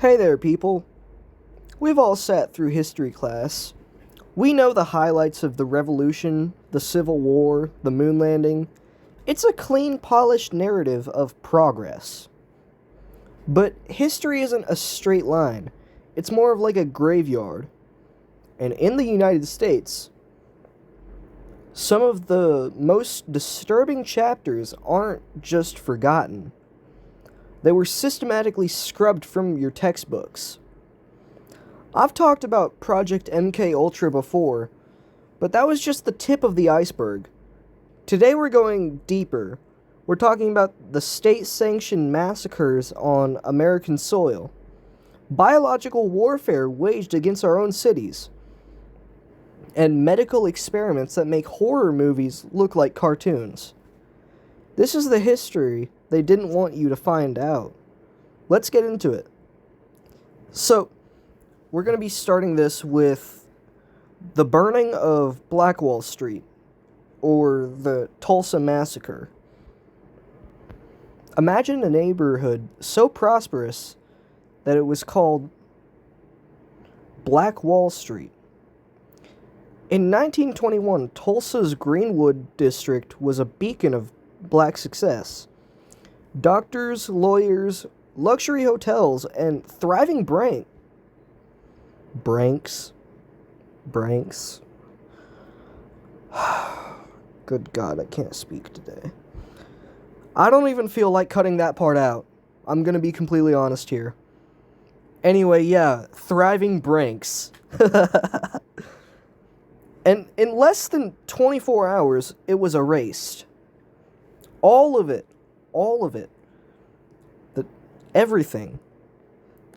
Hey there, people. We've all sat through history class. We know the highlights of the Revolution, the Civil War, the moon landing. It's a clean, polished narrative of progress. But history isn't a straight line, it's more of like a graveyard. And in the United States, some of the most disturbing chapters aren't just forgotten, they were systematically scrubbed from your textbooks. I've talked about Project MK Ultra before, but that was just the tip of the iceberg. Today we're going deeper. We're talking about the state-sanctioned massacres on American soil, biological warfare waged against our own cities, and medical experiments that make horror movies look like cartoons. This is the history they didn't want you to find out. Let's get into it. So, we're going to be starting this with the burning of Black Wall Street, or the Tulsa Massacre. Imagine a neighborhood so prosperous that it was called Black Wall Street. In 1921, Tulsa's Greenwood district was a beacon of black success. Doctors, lawyers, luxury hotels, and thriving Branks. Good God, I can't speak today. I don't even feel like cutting that part out. I'm gonna be completely honest here. Anyway, yeah, thriving Branks. And in less than 24 hours, it was erased. All of it. Everything.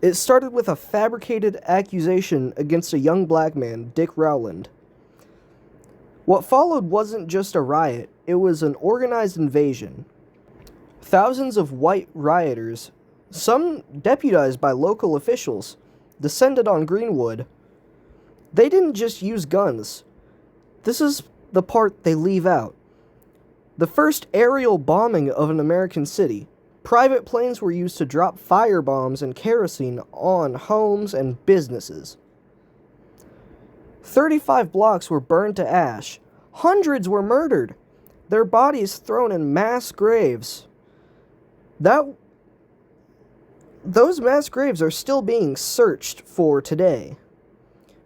It started with a fabricated accusation against a young black man, Dick Rowland. What followed wasn't just a riot, it was an organized invasion. Thousands of white rioters, some deputized by local officials, descended on Greenwood. They didn't just use guns. This is the part they leave out. The first aerial bombing of an American city. Private planes were used to drop firebombs and kerosene on homes and businesses. 35 blocks were burned to ash. Hundreds were murdered. Their bodies thrown in mass graves. Those mass graves are still being searched for today.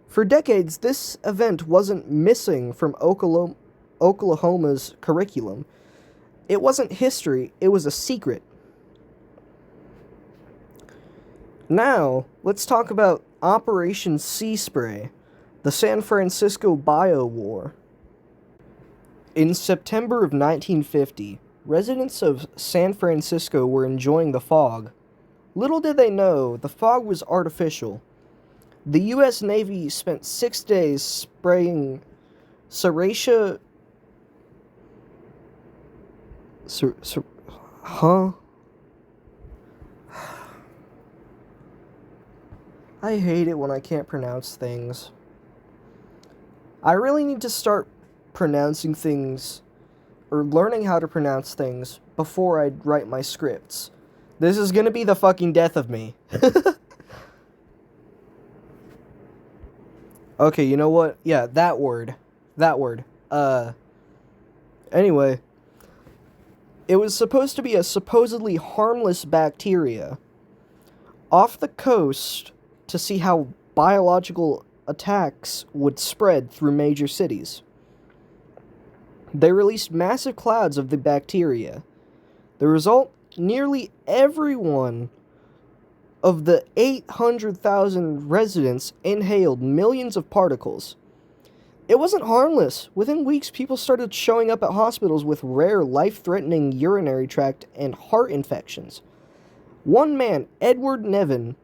For decades, this event wasn't missing from Oklahoma's curriculum. It wasn't history, it was a secret. Now, let's talk about Operation Sea Spray, the San Francisco Bio War. In September of 1950, residents of San Francisco were enjoying the fog. Little did they know, the fog was artificial. The U.S. Navy spent 6 days spraying Sriracha... I hate it when I can't pronounce things. I really need to start pronouncing things, or learning how to pronounce things, before I write my scripts. This is gonna be the fucking death of me. Okay, you know what? Yeah, that word. Anyway. It was supposed to be a supposedly harmless bacteria. Off the coast, to see how biological attacks would spread through major cities. They released massive clouds of the bacteria. The result, nearly everyone of the 800,000 residents inhaled millions of particles. It wasn't harmless. Within weeks, people started showing up at hospitals with rare, life-threatening urinary tract and heart infections. One man, Edward Nevin,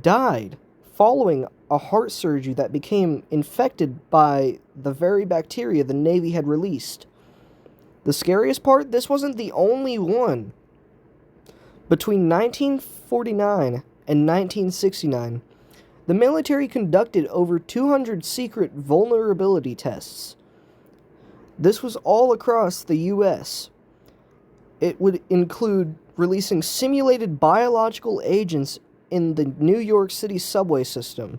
died following a heart surgery that became infected by the very bacteria the Navy had released. The scariest part, this wasn't the only one. Between 1949 and 1969, the military conducted over 200 secret vulnerability tests. This was all across the U.S. It would include releasing simulated biological agents in the New York City subway system.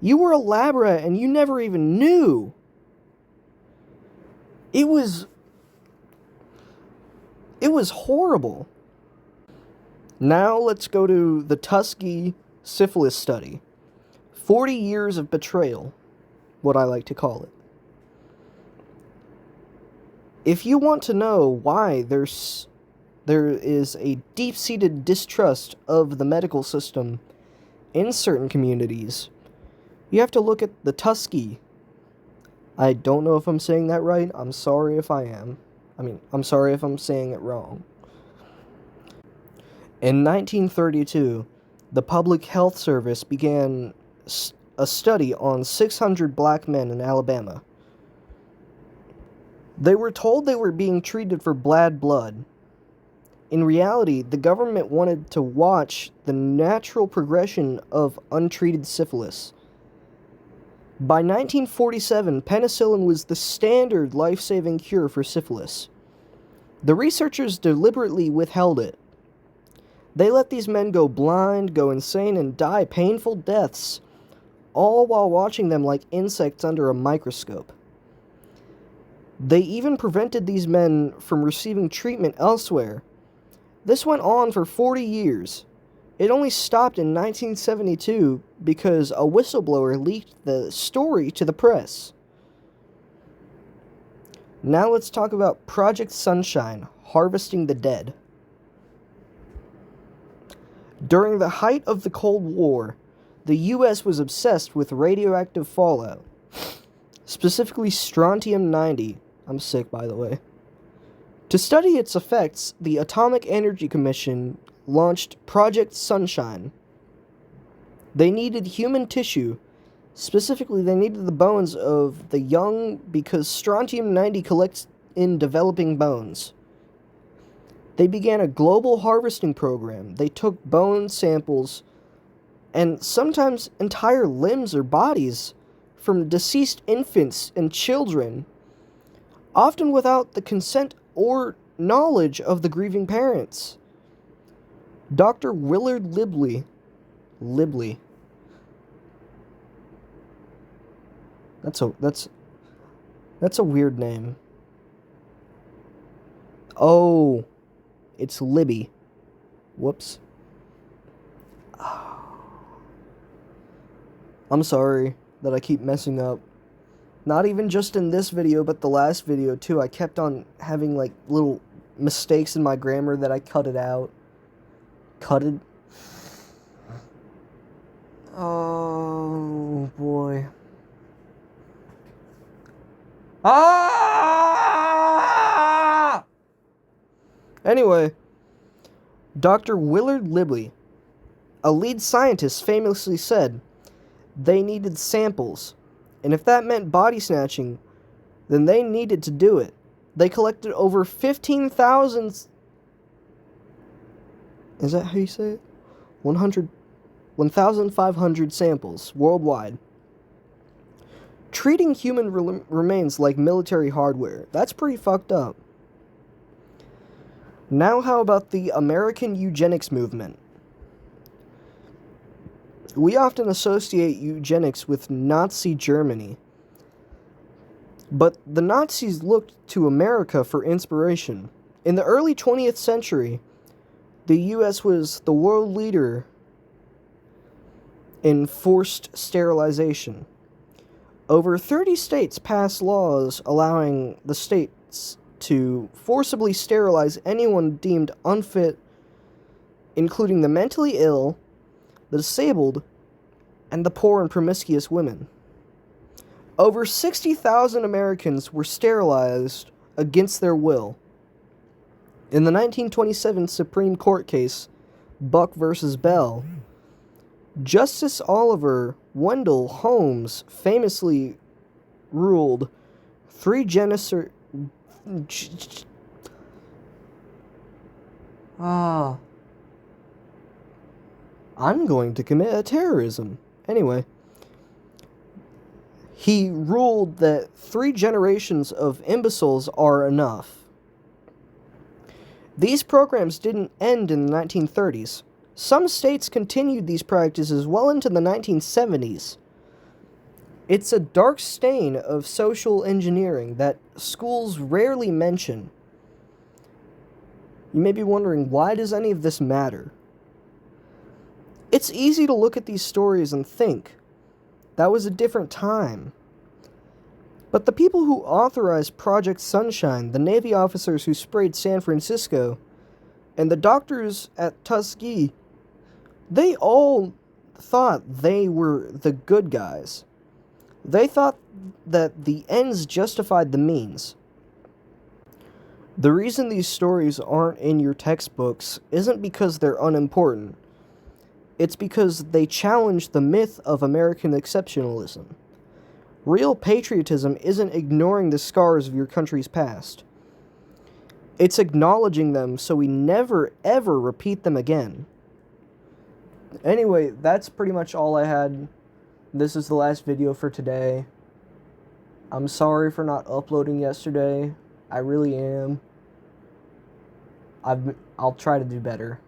You were a lab rat and you never even knew. It was horrible. Now let's go to the Tuskegee syphilis study. 40 years of betrayal, what I like to call it. If you want to know why there is a deep-seated distrust of the medical system in certain communities, you have to look at the Tuskegee. I don't know if I'm saying that right. I'm sorry if I am. I'm sorry if I'm saying it wrong. In 1932, the Public Health Service began a study on 600 black men in Alabama. They were told they were being treated for bad blood. In reality, the government wanted to watch the natural progression of untreated syphilis. By 1947, penicillin was the standard life-saving cure for syphilis. The researchers deliberately withheld it. They let these men go blind, go insane, and die painful deaths, all while watching them like insects under a microscope. They even prevented these men from receiving treatment elsewhere. This went on for 40 years. It only stopped in 1972 because a whistleblower leaked the story to the press. Now let's talk about Project Sunshine, Harvesting the Dead. During the height of the Cold War, the U.S. was obsessed with radioactive fallout, specifically strontium-90. I'm sick, by the way. To study its effects, the Atomic Energy Commission launched Project Sunshine. They needed human tissue. Specifically, they needed the bones of the young because strontium-90 collects in developing bones. They began a global harvesting program. They took bone samples and sometimes entire limbs or bodies from deceased infants and children, often without the consent or knowledge of the grieving parents. Dr. Willard Libley. That's a weird name. Oh, it's Libby. Whoops. I'm sorry that I keep messing up. Not even just in this video, but the last video too. I kept on having like little mistakes in my grammar that I cut it out. Oh boy. Ah! Anyway, Dr. Willard Libley, a lead scientist, famously said they needed samples, and if that meant body snatching, then they needed to do it. They collected over 15,000... Is that how you say it? 1,500 samples worldwide. Treating human remains like military hardware. That's pretty fucked up. Now how about the American eugenics movement? We often associate eugenics with Nazi Germany. But the Nazis looked to America for inspiration. In the early 20th century, the U.S. was the world leader in forced sterilization. Over 30 states passed laws allowing the states to forcibly sterilize anyone deemed unfit, including the mentally ill, the disabled, and the poor and promiscuous women. Over 60,000 Americans were sterilized against their will. In the 1927 Supreme Court case, Buck v. Bell, Justice Oliver Wendell Holmes famously ruled I'm going to commit a terrorism. Anyway, he ruled that 3 generations of imbeciles are enough. These programs didn't end in the 1930s. Some states continued these practices well into the 1970s. It's a dark stain of social engineering that schools rarely mention. You may be wondering, why does any of this matter? It's easy to look at these stories and think, that was a different time. But the people who authorized Project Sunshine, the Navy officers who sprayed San Francisco, and the doctors at Tuskegee, they all thought they were the good guys. They thought that the ends justified the means. The reason these stories aren't in your textbooks isn't because they're unimportant. It's because they challenge the myth of American exceptionalism. Real patriotism isn't ignoring the scars of your country's past. It's acknowledging them so we never ever repeat them again. Anyway, that's pretty much all I had. This is the last video for today. I'm sorry for not uploading yesterday. I really am. I'll try to do better.